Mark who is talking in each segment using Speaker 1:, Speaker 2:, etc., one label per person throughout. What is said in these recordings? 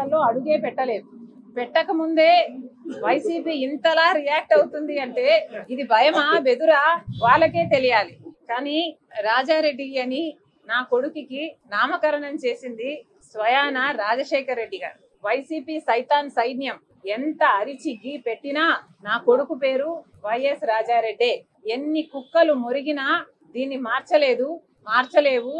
Speaker 1: రాజకీయాలలో అడుగే పెట్టలేదు. పెట్టక ముందే వైసీపీ ఇంతలా రియాక్ట్ అవుతుంది అంటే ఇది భయమా బెదురా వాళ్ళకే తెలియాలి. కానీ రాజారెడ్డి అని నా కొడుకుకి నామకరణం చేసింది స్వయాన రాజశేఖర్ రెడ్డి గారు. వైసీపీ సైతాన్ సైన్యం ఎంత అరిచి గీ పెట్టినా నా కొడుకు పేరు వైఎస్ రాజారెడ్డే. ఎన్ని కుక్కలు మురిగినా దీన్ని మార్చలేవు.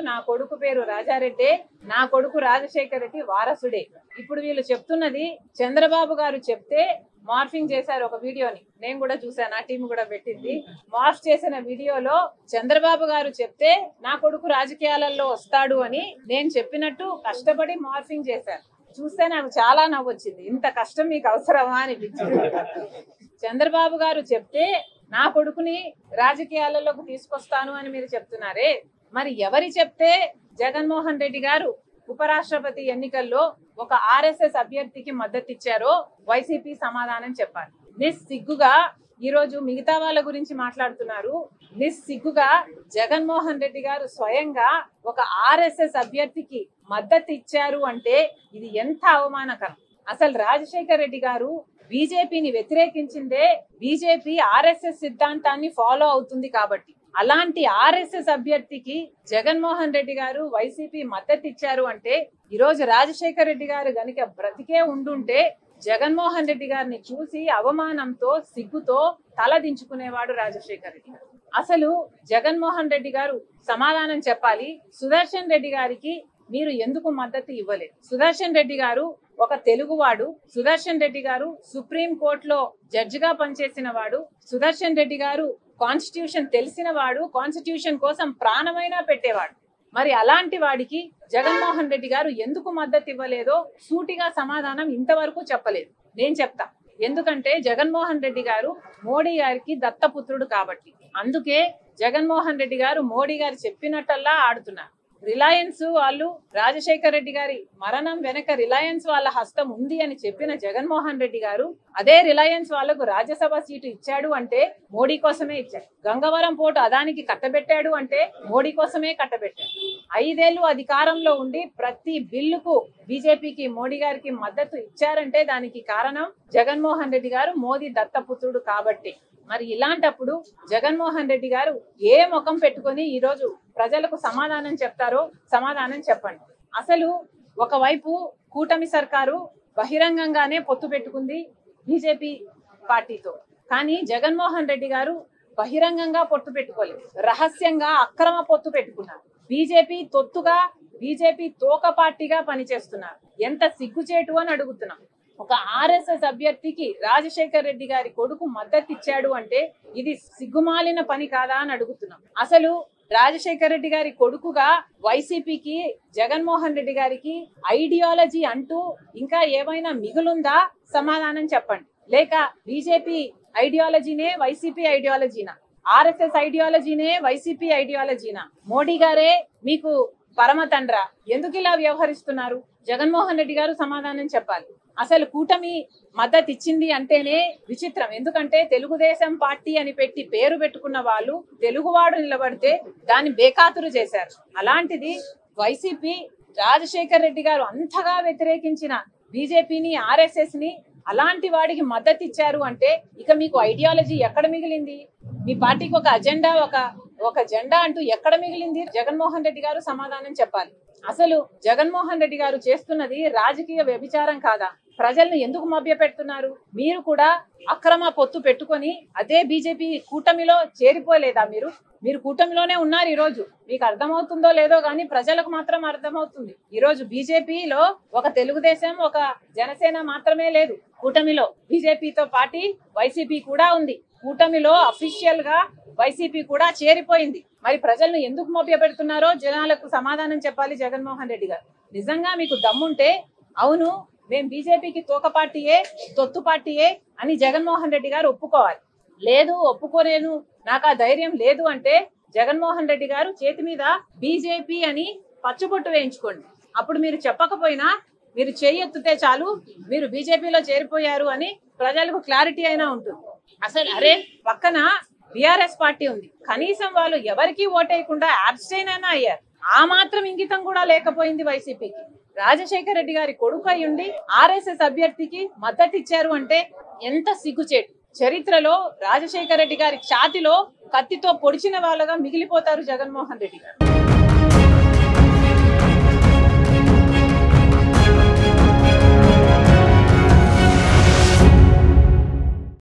Speaker 1: నా కొడుకు పేరు రాజారెడ్డే, నా కొడుకు రాజశేఖర్ రెడ్డి వారసుడే. ఇప్పుడు వీళ్ళు చెప్తున్నది చంద్రబాబు గారు చెప్తే మార్ఫింగ్ చేశారు ఒక వీడియోని, నేను కూడా చూసాను, ఆ టీం కూడా పెట్టింది. మార్ఫ్ చేసిన వీడియోలో చంద్రబాబు గారు చెప్తే నా కొడుకు రాజకీయాలలో వస్తాడు అని నేను చెప్పినట్టు కష్టపడి మార్ఫింగ్ చేశారు. చూస్తే నాకు చాలా నవ్వొచ్చింది. ఇంత కష్టం మీకు అవసరమా అనిపించింది. చంద్రబాబు గారు చెప్తే నా కొడుకుని రాజకీయాలలోకి తీసుకొస్తాను అని మీరు చెప్తున్నారే, మరి ఎవరి చెప్తే జగన్మోహన్ రెడ్డి గారు ఉపరాష్ట్రపతి ఎన్నికల్లో ఒక ఆర్ఎస్ఎస్ అభ్యర్థికి మద్దతు ఇచ్చారో వైసీపీ సమాధానం చెప్పాలి. నిస్సిగ్గుగా ఈరోజు మిగతా వాళ్ళ గురించి మాట్లాడుతున్నారు. నిస్సిగ్గుగా జగన్మోహన్ రెడ్డి గారు స్వయంగా ఒక ఆర్ఎస్ఎస్ అభ్యర్థికి మద్దతు ఇచ్చారు అంటే ఇది ఎంత అవమానకరం. అసలు రాజశేఖర్ రెడ్డి గారు బీజేపీని వ్యతిరేకించిందే బీజేపీ ఆర్ఎస్ఎస్ సిద్ధాంతాన్ని ఫాలో అవుతుంది కాబట్టి. అలాంటి ఆర్ఎస్ఎస్ అభ్యర్థికి జగన్మోహన్ రెడ్డి గారు వైసీపీ మద్దతు ఇచ్చారు అంటే ఈరోజు రాజశేఖర్ రెడ్డి గారు గనుక బ్రతికే ఉండుంటే జగన్మోహన్ రెడ్డి గారిని చూసి అవమానంతో సిగ్గుతో తల దించుకునేవాడు రాజశేఖర్ రెడ్డి గారు. అసలు జగన్మోహన్ రెడ్డి గారు సమాధానం చెప్పాలి. సుదర్శన్ రెడ్డి గారికి మీరు ఎందుకు మద్దతు ఇవ్వలేదు? సుదర్శన్ రెడ్డి గారు ఒక తెలుగువాడు. సుదర్శన్ రెడ్డి గారు సుప్రీం కోర్టులో జడ్జిగా పనిచేసిన వాడు. సుదర్శన్ రెడ్డి గారు కాన్స్టిట్యూషన్ తెలిసిన వాడు, కాన్స్టిట్యూషన్ కోసం ప్రాణమైనా పెట్టేవాడు. మరి అలాంటి వాడికి జగన్మోహన్ రెడ్డి గారు ఎందుకు మద్దతు ఇవ్వలేదో సూటిగా సమాధానం ఇంతవరకు చెప్పలేదు. నేను చెప్తా. ఎందుకంటే జగన్మోహన్ రెడ్డి గారు మోడీ గారికి దత్తపుత్రుడు కాబట్టి. అందుకే జగన్మోహన్ రెడ్డి గారు మోడీ గారు చెప్పినట్టల్లా ఆడుతున్నారు. రిలయన్స్ వాళ్ళు రాజశేఖర్ రెడ్డి గారి మరణం వెనక రిలయన్స్ వాళ్ళ హస్తం ఉంది అని చెప్పిన జగన్మోహన్ రెడ్డి గారు అదే రిలయన్స్ వాళ్లకు రాజ్యసభ సీటు ఇచ్చాడు అంటే మోడీ కోసమే ఇచ్చాడు. గంగవరం పోర్టు అదానికి కట్టబెట్టాడు అంటే మోడీ కోసమే కట్టబెట్టాడు. 5 ఏళ్లు అధికారంలో ఉండి ప్రతి బిల్లుకు బీజేపీకి మోడీ గారికి మద్దతు ఇచ్చారంటే దానికి కారణం జగన్మోహన్ రెడ్డి గారు మోదీ దత్తపుత్రుడు కాబట్టి. మరి ఇలాంటప్పుడు జగన్మోహన్ రెడ్డి గారు ఏ ముఖం పెట్టుకొని ఈ రోజు ప్రజలకు సమాధానం చెప్తారో సమాధానం చెప్పండి. అసలు ఒకవైపు కూటమి సర్కారు బహిరంగంగానే పొత్తు పెట్టుకుంది బీజేపీ పార్టీతో. కానీ జగన్మోహన్ రెడ్డి గారు బహిరంగంగా పొత్తు పెట్టుకోలేదు, రహస్యంగా అక్రమ పొత్తు పెట్టుకున్నారు. బీజేపీ తొత్తుగా, బీజేపీ తోక పార్టీగా పనిచేస్తున్నారు. ఎంత సిగ్గుచేటు అని అడుగుతున్నాం. ఒక ఆర్ఎస్ఎస్ అభ్యర్థికి రాజశేఖర్ రెడ్డి గారి కొడుకు మద్దతు ఇచ్చాడు అంటే ఇది సిగ్గుమాలిన పని కాదా అని అడుగుతున్నాం. అసలు రాజశేఖర్ రెడ్డి గారి కొడుకుగా వైసీపీకి జగన్మోహన్ రెడ్డి గారికి ఐడియాలజీ అంటూ ఇంకా ఏమైనా మిగులుందా? సమాధానం చెప్పండి. లేక బీజేపీ ఐడియాలజీనే వైసీపీ ఐడియాలజీనా? ఆర్ఎస్ఎస్ ఐడియాలజీనే వైసీపీ ఐడియాలజీనా? మోడీ గారే మీకు పరమ తండ్రా? ఎందుకు ఇలా వ్యవహరిస్తున్నారు? జగన్మోహన్ రెడ్డి గారు సమాధానం చెప్పాలి. అసలు కూటమి మద్దతు ఇచ్చింది అంటేనే విచిత్రం. ఎందుకంటే తెలుగుదేశం పార్టీ అని పెట్టి పేరు పెట్టుకున్న వాళ్ళు తెలుగువాడు నిలబడితే దాన్ని బేఖాతురు చేశారు. అలాంటిది వైసీపీ రాజశేఖర్ రెడ్డి గారు అంతగా వ్యతిరేకించిన బీజేపీని, ఆర్ఎస్ఎస్ ని అలాంటి వాడికి మద్దతు ఇచ్చారు అంటే ఇక మీకు ఐడియాలజీ ఎక్కడ మిగిలింది? మీ పార్టీకి ఒక అజెండా, ఒక జెండా అంటూ ఎక్కడ మిగిలింది? జగన్మోహన్ రెడ్డి గారు సమాధానం చెప్పాలి. అసలు జగన్మోహన్ రెడ్డి గారు చేస్తున్నది రాజకీయ వ్యభిచారం కాదా? ప్రజలను ఎందుకు మభ్య పెడుతున్నారు? మీరు కూడా అక్రమ పొత్తు పెట్టుకొని అదే బీజేపీ కూటమిలో చేరిపోలేదా? మీరు కూటమిలోనే ఉన్నారు. ఈ రోజు మీకు అర్థమవుతుందో లేదో గానీ ప్రజలకు మాత్రం అర్థమవుతుంది. ఈ రోజు బీజేపీలో ఒక తెలుగుదేశం, ఒక జనసేన మాత్రమే లేదు. కూటమిలో బీజేపీతో పాటు వైసీపీ కూడా ఉంది. కూటమిలో అఫీషియల్ గా వైసీపీ కూడా చేరిపోయింది. మరి ప్రజలను ఎందుకు మభ్య పెడుతున్నారో జనాలకు సమాధానం చెప్పాలి జగన్మోహన్ రెడ్డి గారు. నిజంగా మీకు దమ్ముంటే అవును మేము బీజేపీకి తోక పార్టీయే, తొత్తు పార్టీయే అని జగన్మోహన్ రెడ్డి గారు ఒప్పుకోవాలి. లేదు ఒప్పుకోలేను, నాకు ఆ ధైర్యం లేదు అంటే జగన్మోహన్ రెడ్డి గారు చేతి మీద బీజేపీ అని పచ్చబొట్టు వేయించుకోండి. అప్పుడు మీరు చెప్పకపోయినా మీరు చేయెత్తితే చాలు మీరు బీజేపీలో చేరిపోయారు అని ప్రజలకు క్లారిటీ అయినా ఉంటుంది. అసలు అరే పక్కన బీఆర్ఎస్ పార్టీ ఉంది, కనీసం వాళ్ళు ఎవరికి ఓటేయకుండా అబ్స్టైన్ అయినా అయ్యారు. ఆ మాత్రం ఇంగితం కూడా లేకపోయింది వైసీపీకి. రాజశేఖర రెడ్డి గారి కొడుకు అయ్యుండి ఆర్ఎస్ఎస్ అభ్యర్థికి మద్దతు ఇచ్చారు అంటే ఎంత సిగ్గుచేటు. చరిత్రలో రాజశేఖర రెడ్డి గారి ఛాతిలో కత్తితో పొడిచిన వాళ్ళగా మిగిలిపోతారు జగన్మోహన్ రెడ్డి గారు.